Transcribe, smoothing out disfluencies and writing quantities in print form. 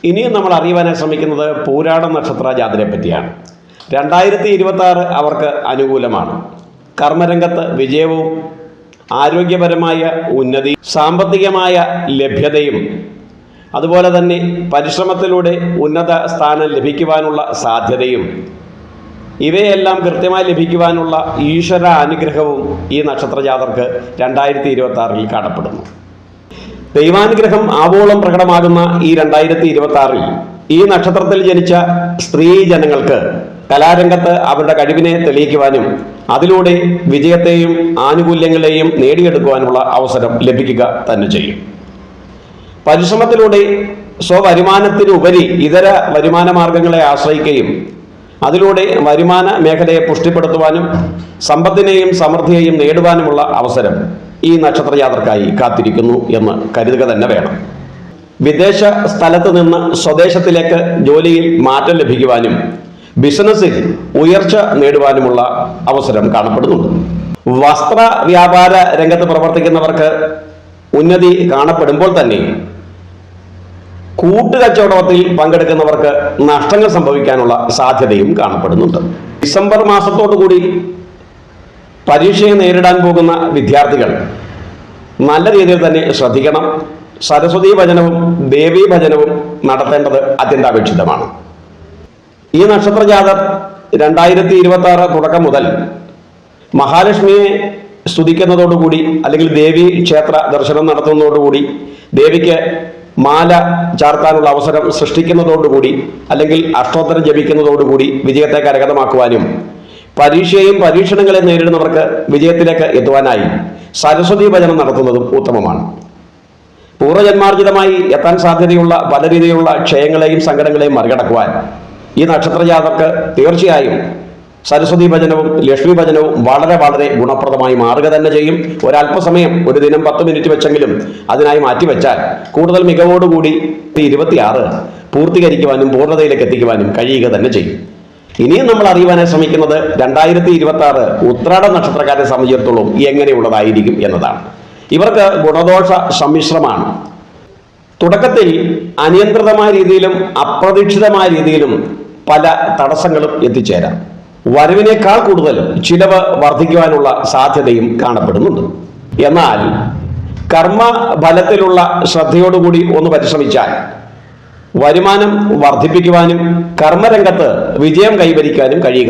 ഇനിയും നമ്മൾ അറിയുവാനായി ശ്രമിക്കുന്നത് പൂരാട നക്ഷത്ര ജാതരെ പറ്റിയാണ്. 2026 അവർക്ക് അനുകൂലമാണ്. കർമ്മരംഗത്ത് വിജയവും ആരോഗ്യപരമായ ഉന്നതി, സാമ്പത്തികമായ ലഭ്യതയും അതുപോലെ തന്നെ പരിശ്രമത്തിലൂടെ ഉന്നത സ്ഥാനം ലഭിക്കുവാനുള്ള സാധ്യതയും ഇവയെല്ലാം കൃത്യമായി ലഭിക്കുവാനുള്ള ഈശ്വര അനുഗ്രഹവും ഈ നക്ഷത്രജാതർക്ക് 2026 കാണപ്പെടുന്നു. ദൈവാനുഗ്രഹം ആവോളം പ്രകടമാകുന്ന ഈ 2026 ഈ നക്ഷത്രത്തിൽ ജനിച്ച സ്ത്രീ ജനങ്ങൾക്ക് കലാരംഗത്ത് അവരുടെ കഴിവിനെ തെളിയിക്കുവാനും അതിലൂടെ വിജയത്തെയും ആനുകൂല്യങ്ങളെയും നേടിയെടുക്കുവാനുള്ള അവസരം ലഭിക്കുക തന്നെ ചെയ്യും. പരിശ്രമത്തിലൂടെ സ്വവരുമാനത്തിനുപരി ഇതര വരുമാന മാർഗങ്ങളെ ആശ്രയിക്കുകയും അതിലൂടെ വരുമാന മേഖലയെ പുഷ്ടിപ്പെടുത്തുവാനും സമ്പത്തിനെയും സമൃദ്ധിയെയും നേടുവാനുമുള്ള അവസരം ഈ നക്ഷത്രജാതർക്കായി കാത്തിരിക്കുന്നു എന്ന് കരുതുക തന്നെ വേണം. വിദേശ സ്ഥലത്ത് നിന്ന് സ്വദേശത്തിലേക്ക് ജോലിയിൽ മാറ്റം ലഭിക്കുവാനും ബിസിനസ്സിൽ ഉയർച്ച നേടുവാനുമുള്ള അവസരം കാണപ്പെടുന്നുണ്ട്. വസ്ത്ര വ്യാപാര രംഗത്ത് പ്രവർത്തിക്കുന്നവർക്ക് ഉന്നതി കാണപ്പെടുമ്പോൾ തന്നെ കൂട്ടുകച്ചവടത്തിൽ പങ്കെടുക്കുന്നവർക്ക് നഷ്ടങ്ങൾ സംഭവിക്കാനുള്ള സാധ്യതയും കാണപ്പെടുന്നുണ്ട്. ഡിസംബർ മാസത്തോടുകൂടി പരീക്ഷയെ നേരിടാൻ പോകുന്ന വിദ്യാർത്ഥികൾ നല്ല രീതിയിൽ തന്നെ ശ്രദ്ധിക്കണം. സരസ്വതി ഭജനവും ദേവീ ഭജനവും നടത്തേണ്ടത് അത്യന്താപേക്ഷിതമാണ്. ഈ നക്ഷത്രജാതർ 2026 തുടക്കം മുതൽ മഹാലക്ഷ്മിയെ സ്തുതിക്കുന്നതോടുകൂടി അല്ലെങ്കിൽ ദേവി ക്ഷേത്ര ദർശനം നടത്തുന്നതോടുകൂടി ദേവിക്ക് മാല ചാർത്താനുള്ള അവസരം സൃഷ്ടിക്കുന്നതോടുകൂടി അല്ലെങ്കിൽ അഷ്ടോത്തരം ജപിക്കുന്നതോടുകൂടി വിജയത്തെ കരഗതമാക്കുവാനും പരീക്ഷയും പരീക്ഷണങ്ങളെ നേരിടുന്നവർക്ക് വിജയത്തിലേക്ക് എത്തുവാനായി സരസ്വതി ഭജനം നടത്തുന്നതും ഉത്തമമാണ്. പൂർവ്വജന്മാർജിതമായി എത്താൻ സാധ്യതയുള്ള പല രീതിയിലുള്ള ക്ഷയങ്ങളെയും സങ്കടങ്ങളെയും മറികടക്കുവാൻ ഈ നക്ഷത്രജാതർക്ക് തീർച്ചയായും സരസ്വതി ഭജനവും ലക്ഷ്മി ഭജനവും വളരെ വളരെ ഗുണപ്രദമായി മാറുക തന്നെ ചെയ്യും. ഒരല്പസമയം ഒരു ദിനം 10 മിനിറ്റ് വെച്ചെങ്കിലും അതിനായി മാറ്റിവെച്ചാൽ കൂടുതൽ മികവോടുകൂടി 26 പൂർത്തീകരിക്കുവാനും പൂർണ്ണതയിലേക്ക് എത്തിക്കുവാനും കഴിയുക തന്നെ ചെയ്യും. ഇനിയും നമ്മൾ അറിയുവാനായി ശ്രമിക്കുന്നത് 2026 ഉത്രാട നക്ഷത്രക്കാരെ സംബന്ധിച്ചിടത്തോളം എങ്ങനെയുള്ളതായിരിക്കും എന്നതാണ്. ഇവർക്ക് ഗുണദോഷ സമ്മിശ്രമാണ്. തുടക്കത്തിൽ അനിയന്ത്രിതമായ രീതിയിലും അപ്രതീക്ഷിതമായ രീതിയിലും പല തടസ്സങ്ങളും എത്തിച്ചേരാം. വരവിനേക്കാൾ കൂടുതൽ ചിലവ് വർദ്ധിക്കുവാനുള്ള സാധ്യതയും കാണപ്പെടുന്നുണ്ട്. എന്നാൽ കർമ്മഫലത്തിലുള്ള ശ്രദ്ധയോടുകൂടി ഒന്ന് പരിശ്രമിച്ചാൽ വരുമാനം വർദ്ധിപ്പിക്കുവാനും കർമ്മരംഗത്ത് വിജയം കൈവരിക്കാനും കഴിയുക.